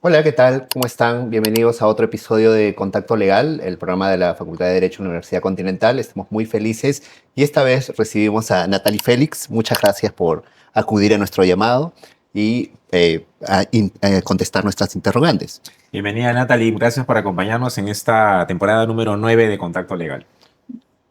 Hola, ¿qué tal? ¿Cómo están? Bienvenidos a otro episodio de Contacto Legal, el programa de la Facultad de Derecho de la Universidad Continental. Estamos muy felices y esta vez recibimos a Natalie Félix. Muchas gracias por acudir a nuestro llamado y a contestar nuestras interrogantes. Bienvenida Natalie, gracias por acompañarnos en esta temporada número 9 de Contacto Legal.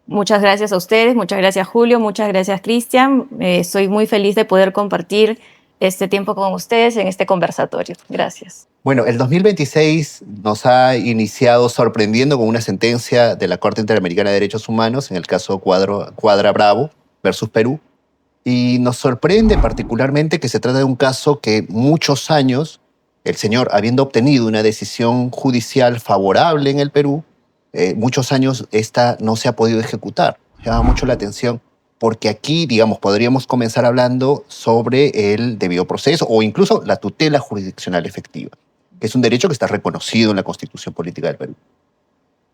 Muchas gracias a ustedes, muchas gracias Julio, muchas gracias Cristian. Estoy muy feliz de poder compartir este tiempo con ustedes en este conversatorio. Gracias. Bueno, el 2026 nos ha iniciado sorprendiendo con una sentencia de la Corte Interamericana de Derechos Humanos en el caso Cuadra Bravo versus Perú. Y nos sorprende particularmente que se trata de un caso que muchos años, el señor, habiendo obtenido una decisión judicial favorable en el Perú, muchos años esta no se ha podido ejecutar. Llama mucho la atención porque aquí, digamos, podríamos comenzar hablando sobre el debido proceso o incluso la tutela jurisdiccional efectiva, que es un derecho que está reconocido en la Constitución Política del Perú.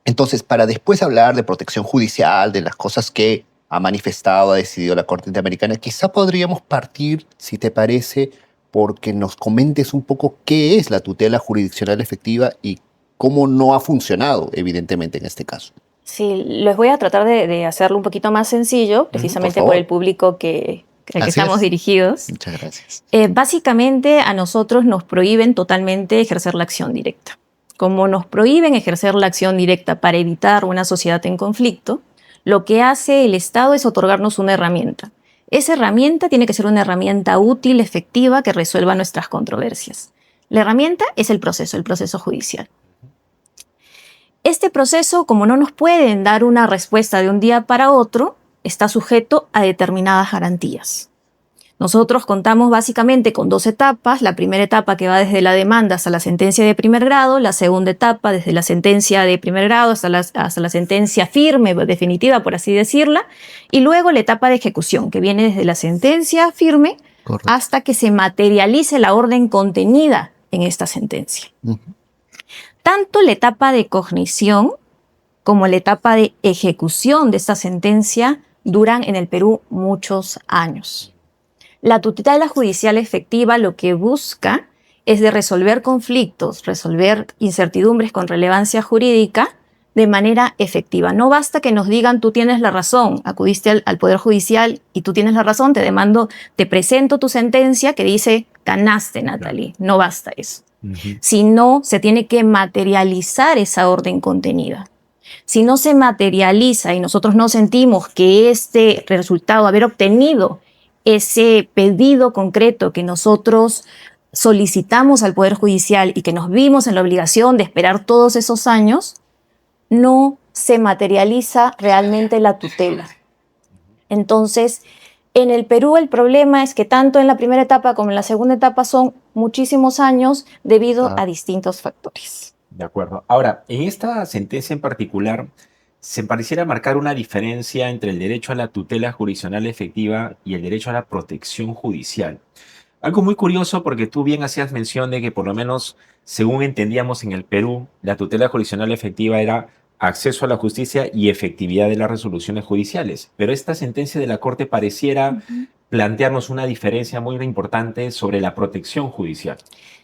Entonces, para después hablar de protección judicial, de las cosas que ha manifestado, ha decidido la Corte Interamericana, quizá podríamos partir, si te parece, porque nos comentes un poco qué es la tutela jurisdiccional efectiva y cómo no ha funcionado, evidentemente, en este caso. Sí, les voy a tratar de hacerlo un poquito más sencillo, precisamente por el público al que estamos dirigidos. Muchas gracias. Básicamente, a nosotros nos prohíben totalmente ejercer la acción directa. Como nos prohíben ejercer la acción directa para evitar una sociedad en conflicto, lo que hace el Estado es otorgarnos una herramienta. Esa herramienta tiene que ser una herramienta útil, efectiva, que resuelva nuestras controversias. La herramienta es el proceso judicial. Este proceso, como no nos pueden dar una respuesta de un día para otro, está sujeto a determinadas garantías. Nosotros contamos básicamente con dos etapas. La primera etapa que va desde la demanda hasta la sentencia de primer grado, la segunda etapa desde la sentencia de primer grado hasta la sentencia firme, definitiva, por así decirla, y luego la etapa de ejecución, que viene desde la sentencia firme hasta que se materialice la orden contenida en esta sentencia. Tanto la etapa de cognición como la etapa de ejecución de esta sentencia duran en el Perú muchos años. La tutela judicial efectiva lo que busca es de resolver conflictos, resolver incertidumbres con relevancia jurídica de manera efectiva. No basta que nos digan tú tienes la razón, acudiste al Poder Judicial y tú tienes la razón, te demando, te presento tu sentencia que dice ganaste, Natalie. No basta eso. Sino se tiene que materializar esa orden contenida. Si no se materializa y nosotros no sentimos que este resultado, haber obtenido ese pedido concreto que nosotros solicitamos al Poder Judicial y que nos vimos en la obligación de esperar todos esos años, no se materializa realmente la tutela. Entonces, en el Perú el problema es que tanto en la primera etapa como en la segunda etapa son muchísimos años debido a distintos factores. De acuerdo. Ahora, en esta sentencia en particular, se pareciera marcar una diferencia entre el derecho a la tutela jurisdiccional efectiva y el derecho a la protección judicial. Algo muy curioso porque tú bien hacías mención de que por lo menos, según entendíamos en el Perú, la tutela jurisdiccional efectiva era acceso a la justicia y efectividad de las resoluciones judiciales. Pero esta sentencia de la Corte pareciera plantearnos una diferencia muy importante sobre la protección judicial.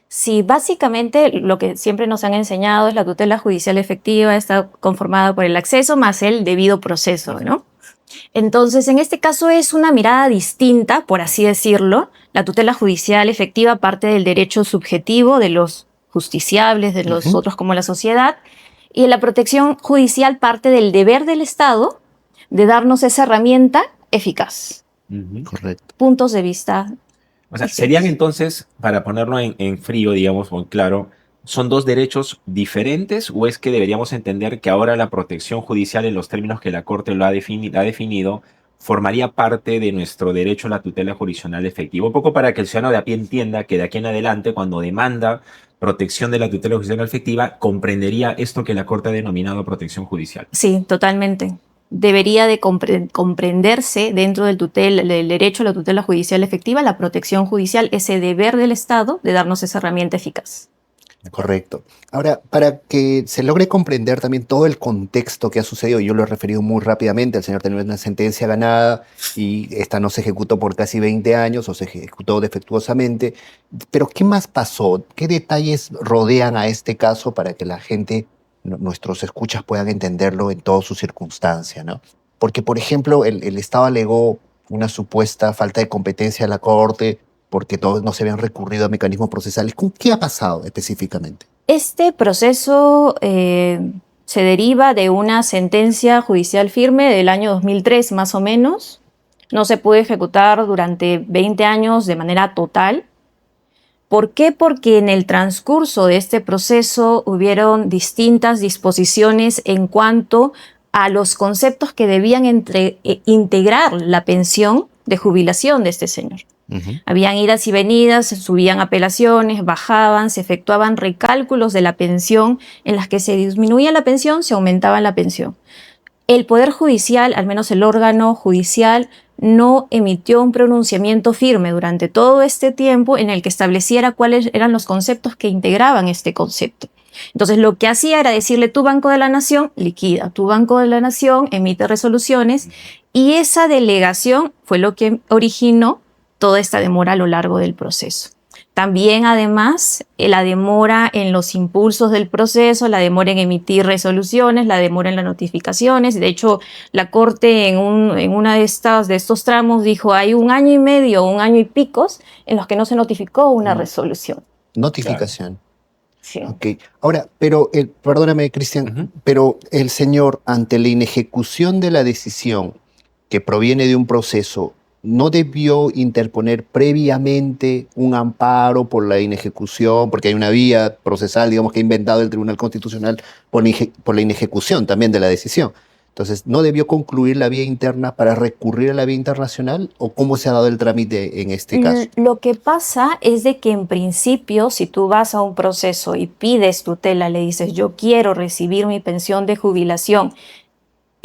Sí, básicamente lo que siempre nos han enseñado es la tutela judicial efectiva, está conformada por el acceso más el debido proceso, ¿no? Entonces, en este caso es una mirada distinta, por así decirlo. La tutela judicial efectiva parte del derecho subjetivo de los justiciables, de los otros como la sociedad, y la protección judicial parte del deber del Estado de darnos esa herramienta eficaz. Correcto. Puntos de vista. O sea, serían entonces, para ponerlo en frío, digamos, o en claro, ¿son dos derechos diferentes o es que deberíamos entender que ahora la protección judicial en los términos que la Corte lo ha definido formaría parte de nuestro derecho a la tutela jurisdiccional efectiva? Un poco para que el ciudadano de a pie entienda que de aquí en adelante, cuando demanda protección de la tutela jurisdiccional efectiva, comprendería esto que la Corte ha denominado protección judicial. Sí, totalmente. Debería de comprenderse dentro del derecho a la tutela judicial efectiva, la protección judicial, ese deber del Estado de darnos esa herramienta eficaz. Correcto. Ahora, para que se logre comprender también todo el contexto que ha sucedido, yo lo he referido muy rápidamente, el señor tenía una sentencia ganada y esta no se ejecutó por casi 20 años o se ejecutó defectuosamente, pero ¿qué más pasó? ¿Qué detalles rodean a este caso para que la gente, nuestros escuchas, puedan entenderlo en todas sus circunstancias, ¿no? Porque, por ejemplo, el Estado alegó una supuesta falta de competencia de la Corte porque todos no se habían recurrido a mecanismos procesales. ¿Qué ha pasado específicamente? Este proceso se deriva de una sentencia judicial firme del año 2003, más o menos. No se pudo ejecutar durante 20 años de manera total. ¿Por qué? Porque en el transcurso de este proceso hubieron distintas disposiciones en cuanto a los conceptos que debían integrar la pensión de jubilación de este señor. Habían idas y venidas, se subían apelaciones, bajaban, se efectuaban recálculos de la pensión en las que se disminuía la pensión, se aumentaba la pensión. El Poder Judicial, al menos el órgano judicial, no emitió un pronunciamiento firme durante todo este tiempo en el que estableciera cuáles eran los conceptos que integraban este concepto. Entonces, lo que hacía era decirle, tu Banco de la Nación liquida, tu Banco de la Nación emite resoluciones, y esa delegación fue lo que originó toda esta demora a lo largo del proceso. También, además, la demora en los impulsos del proceso, la demora en emitir resoluciones, la demora en las notificaciones. De hecho, la Corte en una de estos tramos dijo, hay 1 año y medio, 1 año y picos en los que no se notificó una resolución. Notificación. Sí. Ok. Ahora, pero, perdóname, Cristian, pero el señor, ante la inejecución de la decisión que proviene de un proceso, ¿no debió interponer previamente un amparo por la inejecución? Porque hay una vía procesal, digamos, que ha inventado el Tribunal Constitucional por la inejecución también de la decisión. Entonces, ¿no debió concluir la vía interna para recurrir a la vía internacional? ¿O cómo se ha dado el trámite en este caso? Lo que pasa es de que en principio, si tú vas a un proceso y pides tutela, le dices, yo quiero recibir mi pensión de jubilación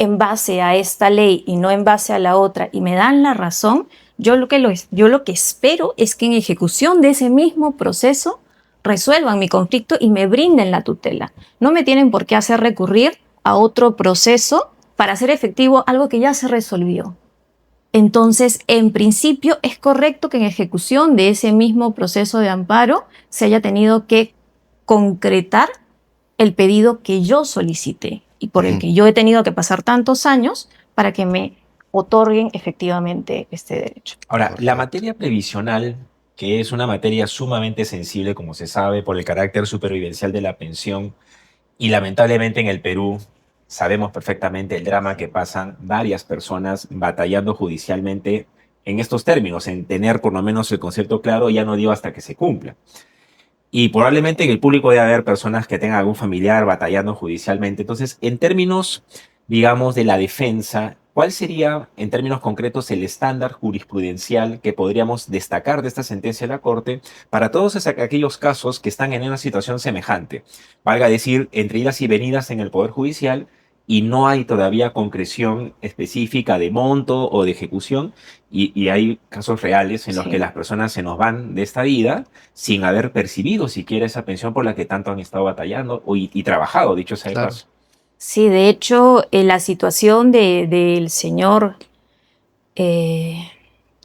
en base a esta ley y no en base a la otra, y me dan la razón, yo lo que espero es que en ejecución de ese mismo proceso resuelvan mi conflicto y me brinden la tutela. No me tienen por qué hacer recurrir a otro proceso para hacer efectivo algo que ya se resolvió. Entonces, en principio, es correcto que en ejecución de ese mismo proceso de amparo se haya tenido que concretar el pedido que yo solicité y por el que yo he tenido que pasar tantos años para que me otorguen efectivamente este derecho. Ahora, la materia previsional, que es una materia sumamente sensible, como se sabe, por el carácter supervivencial de la pensión, y lamentablemente en el Perú sabemos perfectamente el drama que pasan varias personas batallando judicialmente en estos términos, en tener por lo menos el concepto claro, ya no digo hasta que se cumpla. Y probablemente en el público debe haber personas que tengan algún familiar batallando judicialmente. Entonces, en términos, digamos, de la defensa, ¿cuál sería, en términos concretos, el estándar jurisprudencial que podríamos destacar de esta sentencia de la Corte para todos aquellos casos que están en una situación semejante? Valga decir, entre idas y venidas en el Poder Judicial y no hay todavía concreción específica de monto o de ejecución, y hay casos reales en los que las personas se nos van de esta vida sin haber percibido siquiera esa pensión por la que tanto han estado batallando y trabajado, dicho sea de paso. Sí, de hecho, la situación del señor que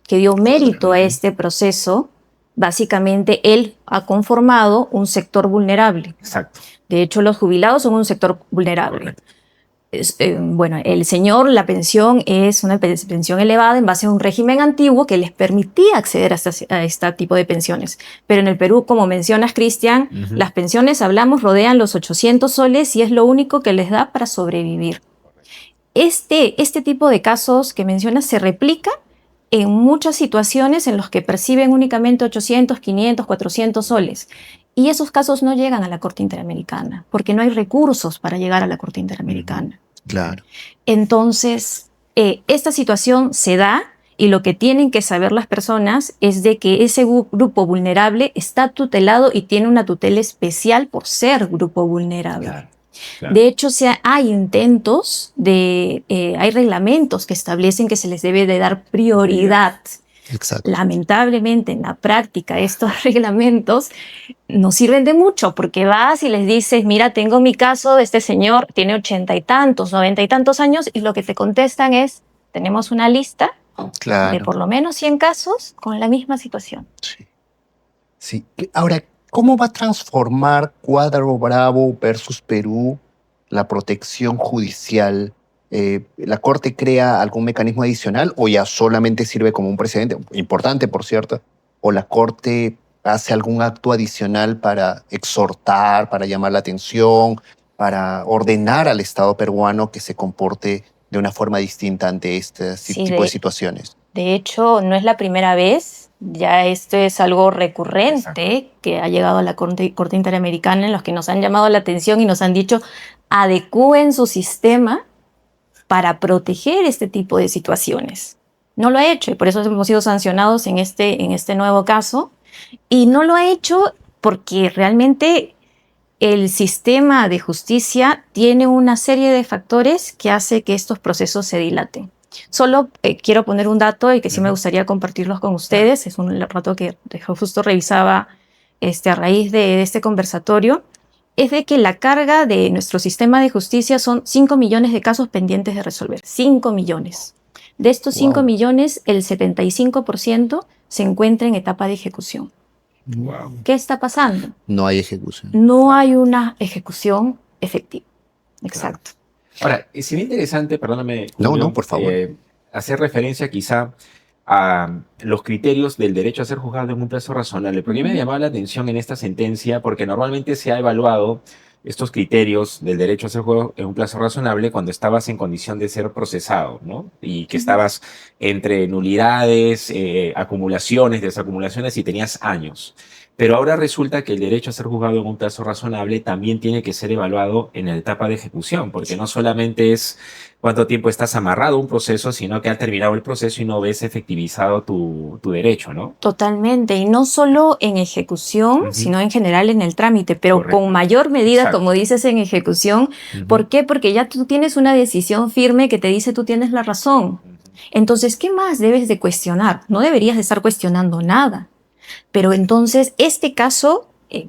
dio mérito a este proceso, básicamente él ha conformado un sector vulnerable. Exacto. De hecho, los jubilados son un sector vulnerable. Correcto. Bueno, el señor, la pensión es una pensión elevada en base a un régimen antiguo que les permitía acceder a este tipo de pensiones. Pero en el Perú, como mencionas, Cristian, las pensiones, hablamos, rodean los 800 soles y es lo único que les da para sobrevivir. Este tipo de casos que mencionas se replica en muchas situaciones en los que perciben únicamente 800, 500, 400 soles. Y esos casos no llegan a la Corte Interamericana, porque no hay recursos para llegar a la Corte Interamericana. Claro. Entonces, esta situación se da y lo que tienen que saber las personas es de que ese grupo vulnerable está tutelado y tiene una tutela especial por ser grupo vulnerable. Claro. Claro. De hecho, hay intentos hay reglamentos que establecen que se les debe de dar prioridad Exacto. Lamentablemente, en la práctica, estos reglamentos no sirven de mucho porque vas y les dices, mira, tengo mi caso de este señor, tiene 80 y tantos, 90 y tantos años, y lo que te contestan es, tenemos una lista de Claro. por lo menos 100 casos con la misma situación. Sí. Sí. Ahora, ¿cómo va a transformar Cuadro Bravo versus Perú la protección judicial? ¿La Corte crea algún mecanismo adicional o ya solamente sirve como un precedente, importante por cierto? ¿O la Corte hace algún acto adicional para exhortar, para llamar la atención, para ordenar al Estado peruano que se comporte de una forma distinta ante este Sí, tipo de situaciones? de hecho, no es la primera vez, ya esto es algo recurrente que ha llegado a la Corte Interamericana, en los que nos han llamado la atención y nos han dicho, adecúen su sistema para proteger este tipo de situaciones. No lo ha hecho y por eso hemos sido sancionados en este nuevo caso. Y no lo ha hecho porque realmente el sistema de justicia tiene una serie de factores que hace que estos procesos se dilaten. Solo quiero poner un dato y que sí me gustaría compartirlos con ustedes. Es un dato que justo revisaba a raíz de este conversatorio. Es de que la carga de nuestro sistema de justicia son 5 millones de casos pendientes de resolver. 5 millones. De estos 5 Wow. millones, el 75% se encuentra en etapa de ejecución. Wow. ¿Qué está pasando? No hay ejecución. No hay una ejecución efectiva. Exacto. Ahora, sería interesante, perdóname, No, Julio, no, por favor. hacer referencia quizá a los criterios del derecho a ser juzgado en un plazo razonable. Porque me llamaba la atención en esta sentencia, porque normalmente se ha evaluado estos criterios del derecho a ser juzgado en un plazo razonable cuando estabas en condición de ser procesado, ¿no? Y que estabas entre nulidades, acumulaciones, desacumulaciones y tenías años. Pero ahora resulta que el derecho a ser juzgado en un plazo razonable también tiene que ser evaluado en la etapa de ejecución, porque no solamente es cuánto tiempo estás amarrado a un proceso, sino que ha terminado el proceso y no ves efectivizado tu derecho, ¿no? Totalmente. Y no solo en ejecución, sino en general en el trámite, pero Correcto. con mayor medida, Exacto. como dices, en ejecución. ¿Por qué? Porque ya tú tienes una decisión firme que te dice tú tienes la razón. Entonces, ¿qué más debes de cuestionar? No deberías de estar cuestionando nada. Pero entonces, este caso,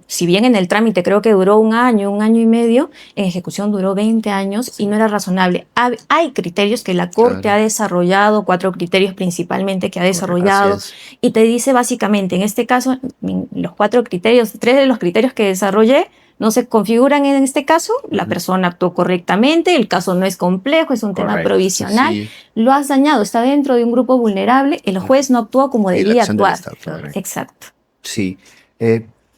si bien en el trámite creo que duró un año y medio, en ejecución duró 20 años y no era razonable. Hay criterios que la Corte Claro. ha desarrollado, 4 criterios principalmente que ha desarrollado, Así es. y te dice básicamente, en este caso, los 4 criterios, 3 de los criterios que desarrollé no se configuran en este caso, la persona actuó correctamente, el caso no es complejo, es un tema Correcto. provisional, Sí. lo has dañado, está dentro de un grupo vulnerable, el juez no actuó como Y la debía acción del actuar. Estado, claro. Exacto. Sí.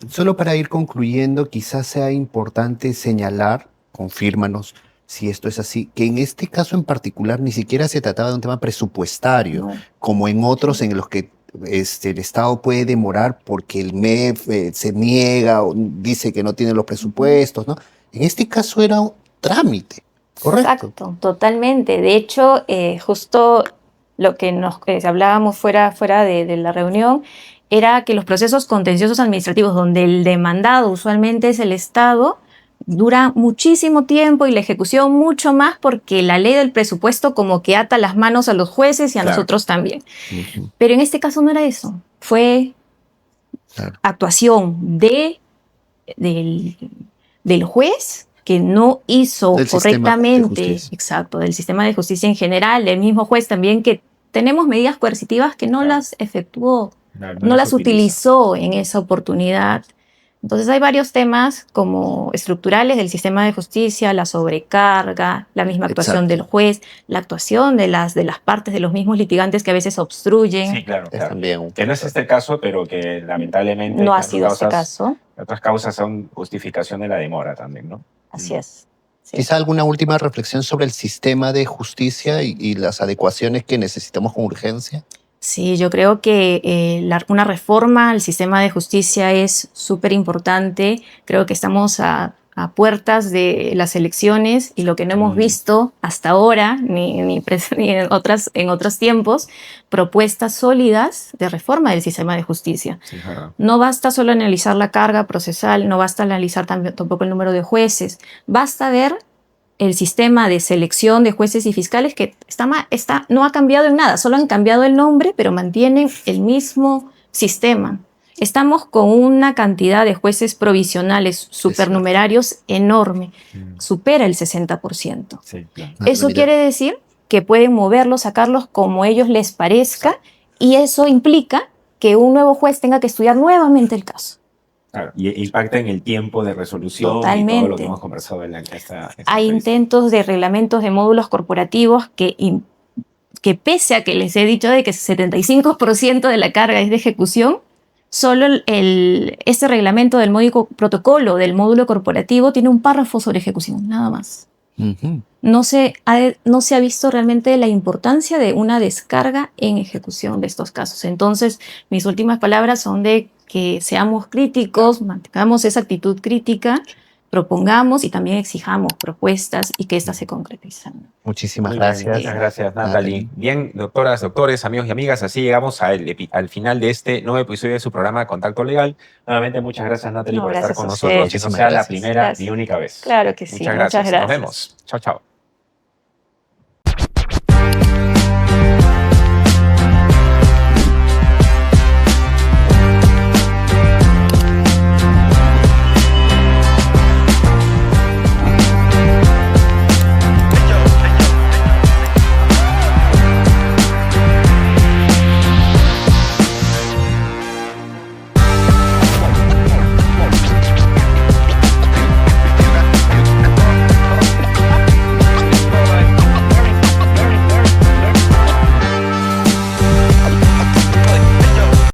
Solo para ir concluyendo, quizás sea importante señalar, confírmanos si esto es así, que en este caso en particular ni siquiera se trataba de un tema presupuestario, No. como en otros en los que el Estado puede demorar porque el MEF se niega o dice que no tiene los presupuestos, ¿no? En este caso era un trámite, ¿correcto? Exacto, totalmente. De hecho, justo lo que nos hablábamos fuera de la reunión era que los procesos contenciosos administrativos, donde el demandado usualmente es el Estado, dura muchísimo tiempo y la ejecución mucho más porque la ley del presupuesto como que ata las manos a los jueces y a Claro. nosotros también. Ujú, Pero en este caso no era eso, fue claro. actuación del juez que no hizo Del sistema de correctamente, justicia. exacto, del sistema de justicia en general, del mismo juez también que tenemos medidas coercitivas que no Claro. las efectuó, No no las utiliza. utilizó en esa oportunidad. Entonces hay varios temas como estructurales del sistema de justicia, la sobrecarga, la misma actuación Exacto. del juez, la actuación de las partes de los mismos litigantes que a veces obstruyen. Sí, claro, Es claro. también un Que no es este caso, pero que lamentablemente No ha otras sido este causas- caso, otras causas son justificación de la demora también, ¿no? así es. Sí. Quizá alguna última reflexión sobre el sistema de justicia y las adecuaciones que necesitamos con urgencia. Sí, yo creo que una reforma al sistema de justicia es súper importante. Creo que estamos a puertas de las elecciones y lo que no hemos visto hasta ahora, ni en otros tiempos, propuestas sólidas de reforma del sistema de justicia. Sí, claro. No basta solo analizar la carga procesal, no basta analizar tampoco el número de jueces, basta ver el sistema de selección de jueces y fiscales que no ha cambiado en nada, solo han cambiado el nombre, pero mantienen el mismo sistema. Estamos con una cantidad de jueces provisionales supernumerarios enorme, supera el 60%. Sí, claro. Eso quiere decir que pueden moverlos, sacarlos como ellos les parezca, y eso implica que un nuevo juez tenga que estudiar nuevamente el caso. Claro, y impacta en el tiempo de resolución y Totalmente. todo lo que hemos conversado en esta Hay entrevista. intentos de reglamentos de módulos corporativos que pese a que les he dicho de que 75% de la carga es de ejecución, solo este reglamento del protocolo del módulo corporativo tiene un párrafo sobre ejecución, nada más. Ujú. No se ha visto realmente la importancia de una descarga en ejecución de estos casos. Entonces, mis últimas palabras son de que seamos críticos, mantengamos esa actitud crítica, propongamos y también exijamos propuestas y que éstas se concretizan. Muchísimas Muy bien, gracias. muchas gracias, Natalie. Bien, doctoras, doctores, amigos y amigas, así llegamos al final de este nuevo episodio de su programa Contacto Legal. Nuevamente, muchas gracias, Natalie, No, por estar gracias con a nosotros. ustedes. Que no sea la Gracias. primera Gracias. ni única vez. Claro que sí. Muchas gracias. Muchas gracias. Nos vemos. Chao, chao.